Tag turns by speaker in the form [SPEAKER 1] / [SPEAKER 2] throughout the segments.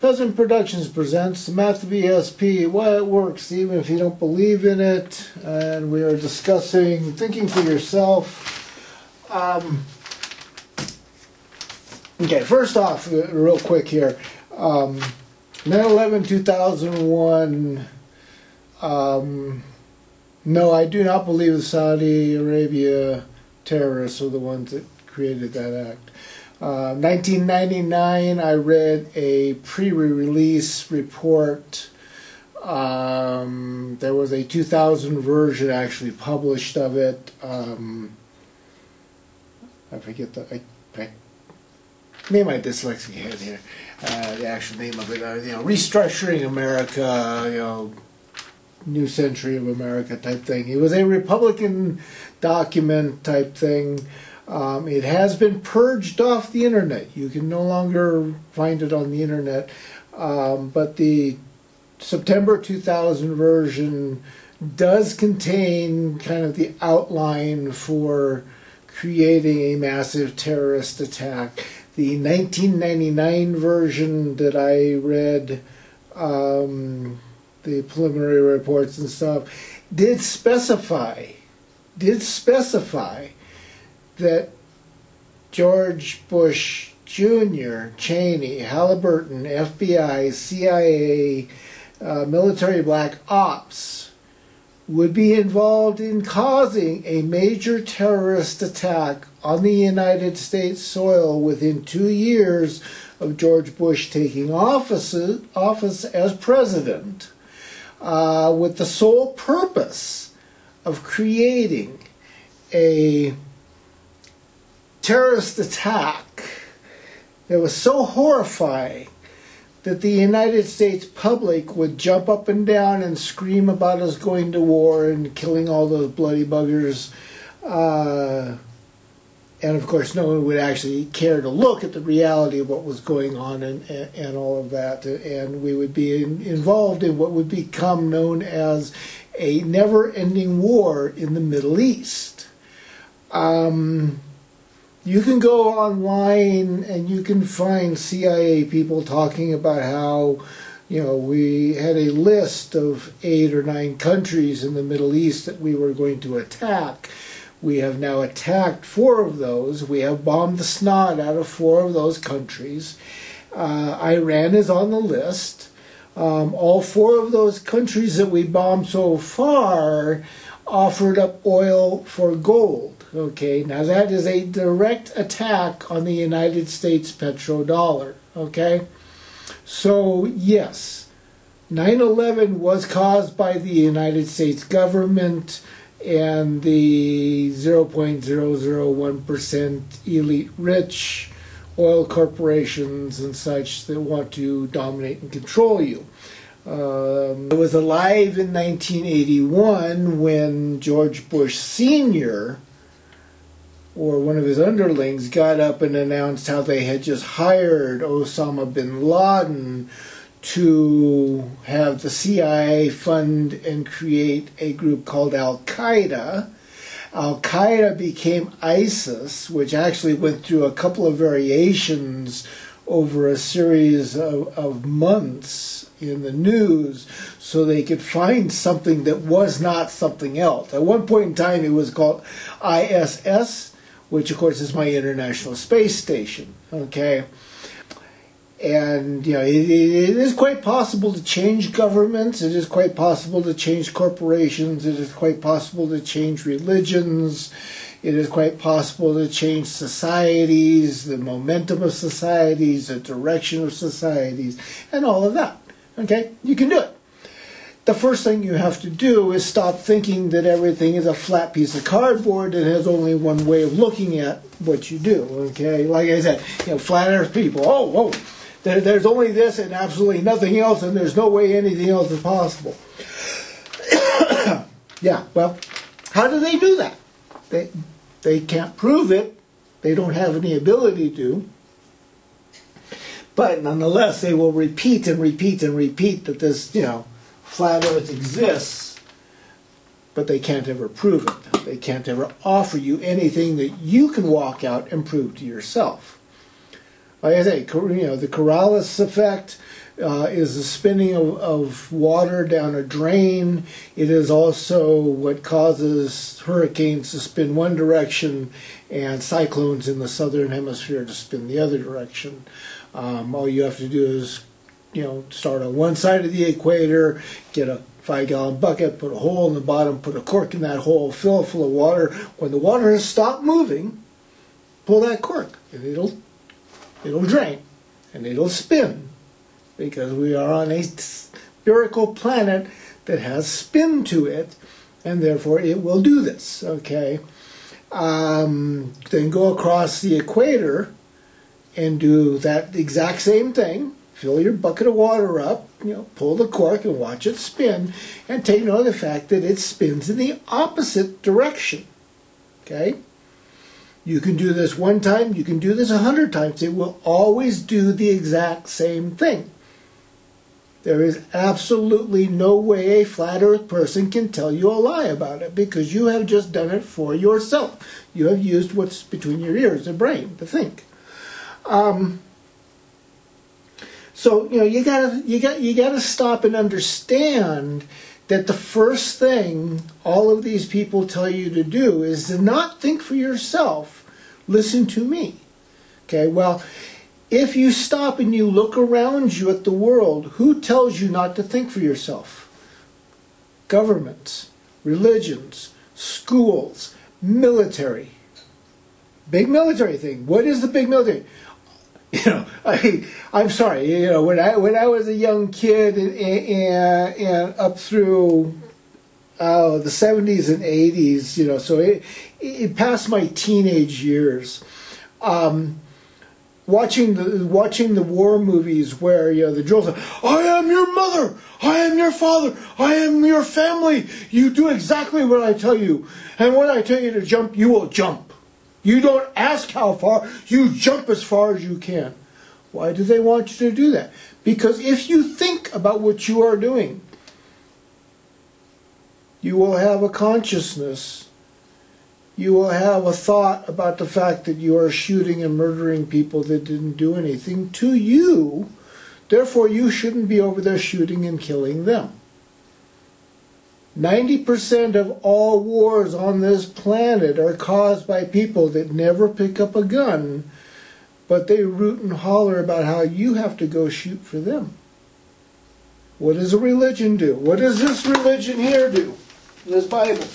[SPEAKER 1] Peasant Productions presents the math of ESP, why it works even if you don't believe in it, and we are discussing thinking for yourself. Okay, first off, real quick here, 9/11/2001. No, I do not believe the Saudi Arabia terrorists are the ones that created that act. 1999, I read a pre-release report. There was a 2000 version actually published of it. I forget name my dyslexic head here. The actual name of it. Restructuring America. New Century of America type thing. It was a Republican document type thing. It has been purged off the internet. You can no longer find it on the internet. But the September 2000 version does contain kind of the outline for creating a massive terrorist attack. The 1999 version that I read, the preliminary reports and stuff, did specify that George Bush Jr., Cheney, Halliburton, FBI, CIA, military black ops would be involved in causing a major terrorist attack on the United States soil within 2 years of George Bush taking office as president, with the sole purpose of creating a terrorist attack that was so horrifying that the United States public would jump up and down and scream about us going to war and killing all those bloody buggers. And of course, no one would actually care to look at the reality of what was going on and all of that. And we would be involved in what would become known as a never-ending war in the Middle East. You can go online and you can find CIA people talking about how, we had a list of 8 or 9 countries in the Middle East that we were going to attack. We have now attacked 4 of those. We have bombed the snot out of 4 of those countries. Iran is on the list. All 4 of those countries that we bombed so far offered up oil for gold. Okay, now that is a direct attack on the United States petrodollar. Okay, so yes, 9/11 was caused by the United States government and the 0.001% elite rich oil corporations and such that want to dominate and control you. I was alive in 1981 when George Bush Sr., or one of his underlings, got up and announced how they had just hired Osama bin Laden to have the CIA fund and create a group called Al-Qaeda. Al-Qaeda became ISIS, which actually went through a couple of variations over a series of months in the news so they could find something that was not something else. At one point in time, it was called ISS, which of course is my International Space Station, okay? And, it is quite possible to change governments, it is quite possible to change corporations, it is quite possible to change religions, it is quite possible to change societies, the momentum of societies, the direction of societies, and all of that, okay? You can do it. The first thing you have to do is stop thinking that everything is a flat piece of cardboard and has only one way of looking at what you do, okay? Like I said, flat earth people, whoa, there's only this and absolutely nothing else, and there's no way anything else is possible. Yeah, well, how do they do that? They can't prove it. They don't have any ability to. But nonetheless, they will repeat and repeat and repeat that this, flat earth exists, but they can't ever prove it. They can't ever offer you anything that you can walk out and prove to yourself. Like I say, the Corrales effect, is the spinning of water down a drain. It is also what causes hurricanes to spin one direction and cyclones in the southern hemisphere to spin the other direction. All you have to do is, start on one side of the equator, get a 5-gallon bucket, put a hole in the bottom, put a cork in that hole, fill it full of water. When the water has stopped moving, pull that cork, and it'll drain, and it'll spin, because we are on a spherical planet that has spin to it, and therefore it will do this. Okay. Then go across the equator and do that exact same thing. Fill your bucket of water up, pull the cork and watch it spin, and take note of the fact that it spins in the opposite direction. Okay? You can do this one time, you can do this 100 times. It will always do the exact same thing. There is absolutely no way a flat earth person can tell you a lie about it, because you have just done it for yourself. You have used what's between your ears, the brain, to think. So you gotta stop and understand that the first thing all of these people tell you to do is to not think for yourself. Listen to me. Okay, well, if you stop and you look around you at the world, who tells you not to think for yourself? Governments, religions, schools, military. Big military thing. What is the big military? I'm sorry. When I was a young kid and up through the 70s and 80s, so it passed my teenage years. Watching the war movies where the drills are, I am your mother, I am your father, I am your family. You do exactly what I tell you, and when I tell you to jump, you will jump. You don't ask how far, you jump as far as you can. Why do they want you to do that? Because if you think about what you are doing, you will have a consciousness. You will have a thought about the fact that you are shooting and murdering people that didn't do anything to you. Therefore, you shouldn't be over there shooting and killing them. 90% of all wars on this planet are caused by people that never pick up a gun, but they root and holler about how you have to go shoot for them. What does a religion do? What does this religion here do? This Bible.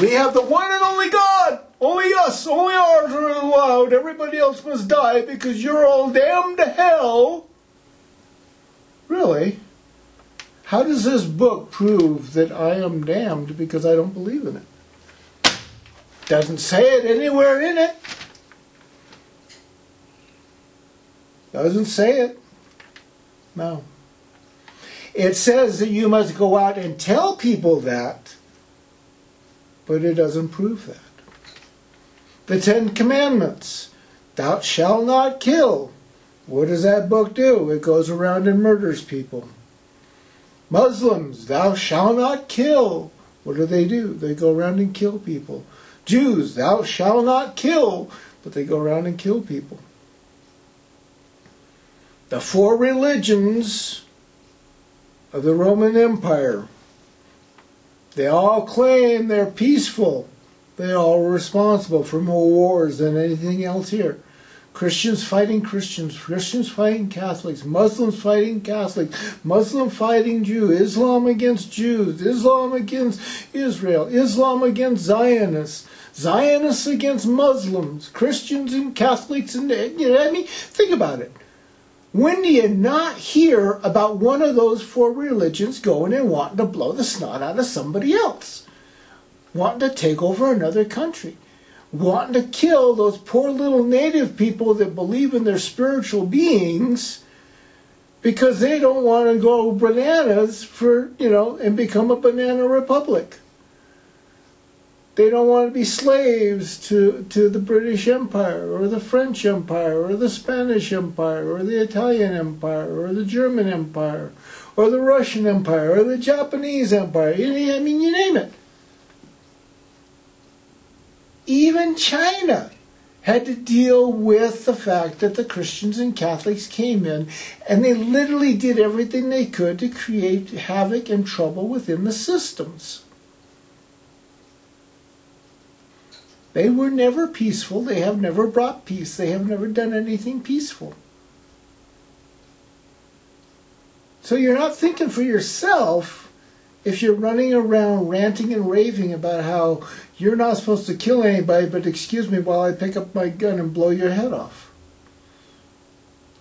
[SPEAKER 1] We have the one and only God. Only us, only ours are allowed. Everybody else must die because you're all damned to hell. Really? How does this book prove that I am damned because I don't believe in it? Doesn't say it anywhere in it. Doesn't say it. No. It says that you must go out and tell people that, but it doesn't prove that. The 10 Commandments. Thou shalt not kill. What does that book do? It goes around and murders people. Muslims, thou shalt not kill. What do? They go around and kill people. Jews, thou shalt not kill. But they go around and kill people. The 4 religions of the Roman Empire, they all claim they're peaceful. They all were responsible for more wars than anything else here. Christians fighting Christians, Christians fighting Catholics, Muslims fighting Catholics, Muslim fighting Jew, Islam against Jews, Islam against Israel, Islam against Zionists, Zionists against Muslims, Christians and Catholics, and think about it. When do you not hear about one of those 4 religions going and wanting to blow the snot out of somebody else? Wanting to take over another country? Wanting to kill those poor little native people that believe in their spiritual beings because they don't want to go bananas and become a banana republic. They don't want to be slaves to the British Empire or the French Empire or the Spanish Empire or the Italian Empire or the German Empire or the Russian Empire or the Japanese Empire. You name it. Even China had to deal with the fact that the Christians and Catholics came in and they literally did everything they could to create havoc and trouble within the systems. They were never peaceful. They have never brought peace. They have never done anything peaceful. So you're not thinking for yourself if you're running around ranting and raving about how you're not supposed to kill anybody, but excuse me while I pick up my gun and blow your head off.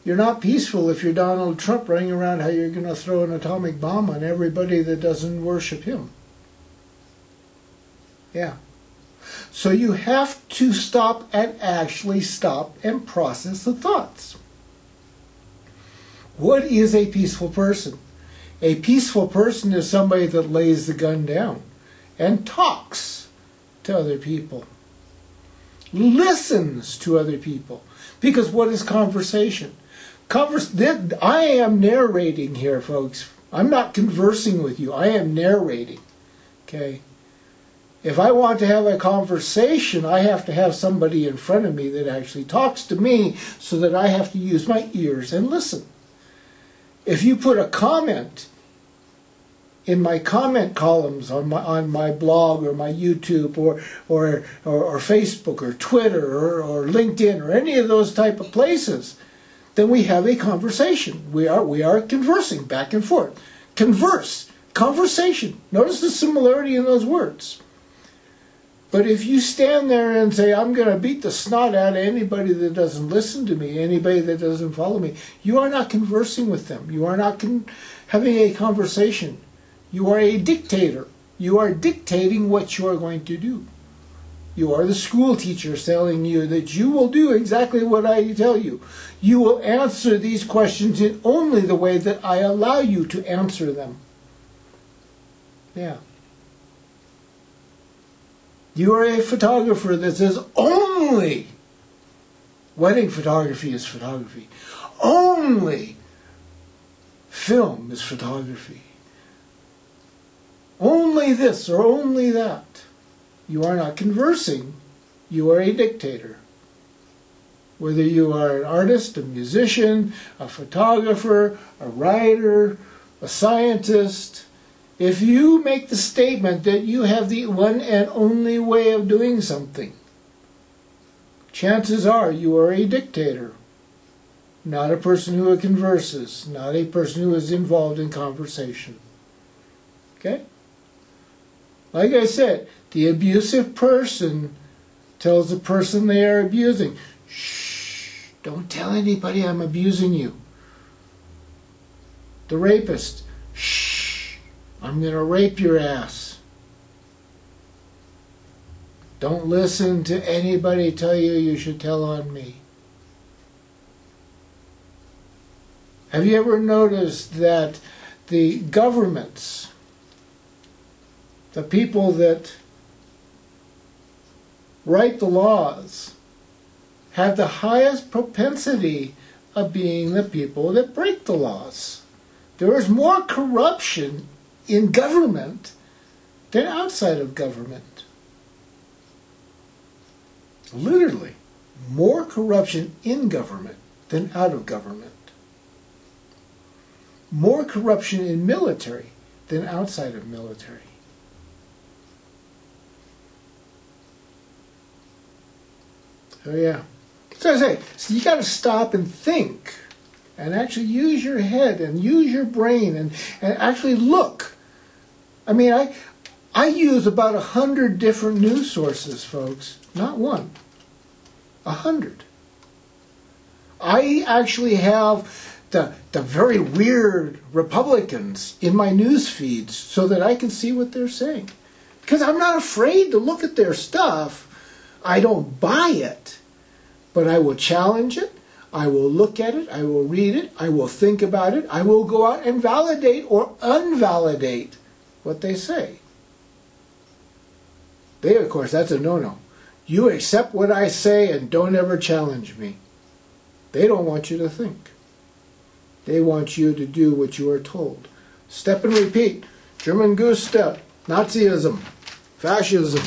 [SPEAKER 1] You're not peaceful if you're Donald Trump running around how you're going to throw an atomic bomb on everybody that doesn't worship him. Yeah. So you have to stop and actually stop and process the thoughts. What is a peaceful person? A peaceful person is somebody that lays the gun down and talks to other people, listens to other people. Because what is conversation? I am narrating here, folks. I'm not conversing with you. I am narrating. Okay? If I want to have a conversation, I have to have somebody in front of me that actually talks to me so that I have to use my ears and listen. If you put a comment in my comment columns on my blog or my YouTube or Facebook or Twitter or LinkedIn or any of those type of places, then we have a conversation. We are conversing back and forth. Converse, conversation. Notice the similarity in those words. But if you stand there and say, I'm going to beat the snot out of anybody that doesn't listen to me, anybody that doesn't follow me, you are not conversing with them. You are not having a conversation. You are a dictator. You are dictating what you are going to do. You are the school teacher telling you that you will do exactly what I tell you. You will answer these questions in only the way that I allow you to answer them. Yeah. You are a photographer that says only wedding photography is photography. Only film is photography. Only this or only that. You are not conversing. You are a dictator. Whether you are an artist, a musician, a photographer, a writer, a scientist, if you make the statement that you have the one and only way of doing something, chances are you are a dictator, not a person who converses, not a person who is involved in conversation. Okay? Like I said, the abusive person tells the person they are abusing, shh, don't tell anybody I'm abusing you. The rapist, shh, I'm going to rape your ass. Don't listen to anybody tell you you should tell on me. Have you ever noticed that the governments, the people that write the laws, have the highest propensity of being the people that break the laws? There is more corruption in government than outside of government. Literally, more corruption in government than out of government. More corruption in military than outside of military. So yeah. So I say, so you got to stop and think and actually use your head and use your brain and actually look. I mean, I use about 100 different news sources, folks. Not one. 100. I actually have the very weird Republicans in my news feeds so that I can see what they're saying. Because I'm not afraid to look at their stuff. I don't buy it. But I will challenge it. I will look at it. I will read it. I will think about it. I will go out and validate or unvalidate what they say. Of course, that's a no-no. You accept what I say and don't ever challenge me. They don't want you to think. They want you to do what you are told. Step and repeat. German goose step. Nazism. Fascism.